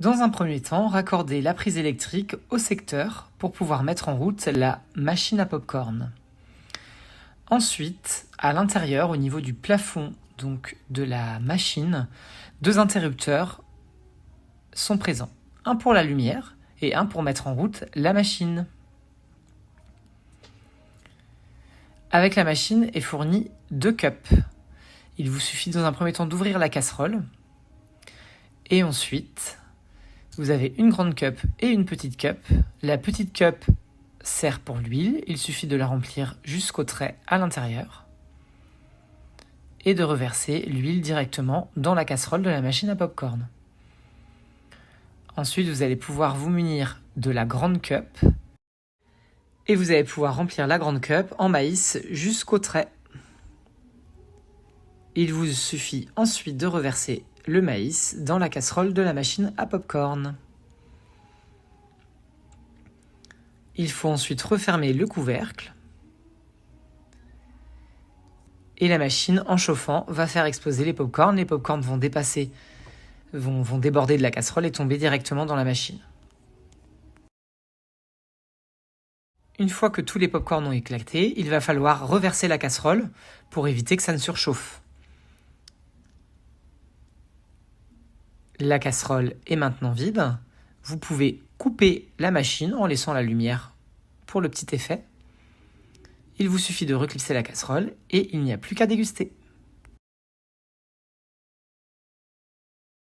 Dans un premier temps, raccordez la prise électrique au secteur pour pouvoir mettre en route la machine à pop-corn. Ensuite, à l'intérieur, au niveau du plafond donc de la machine, 2 interrupteurs sont présents. Un pour la lumière et un pour mettre en route la machine. Avec la machine est fourni 2 cups. Il vous suffit dans un premier temps d'ouvrir la casserole et ensuite vous avez une grande cup et une petite cup. La petite cup sert pour l'huile, il suffit de la remplir jusqu'au trait à l'intérieur et de reverser l'huile directement dans la casserole de la machine à pop-corn. Ensuite, vous allez pouvoir vous munir de la grande cup et vous allez pouvoir remplir la grande cup en maïs jusqu'au trait. Il vous suffit ensuite de reverser le maïs dans la casserole de la machine à pop-corn. Il faut ensuite refermer le couvercle et la machine, en chauffant, va faire exploser les pop-corns. Les pop-corns vont déborder de la casserole et tomber directement dans la machine. Une fois que tous les pop-corns ont éclaté, il va falloir reverser la casserole pour éviter que ça ne surchauffe. La casserole est maintenant vide. Vous pouvez couper la machine en laissant la lumière pour le petit effet. Il vous suffit de reclipser la casserole et il n'y a plus qu'à déguster.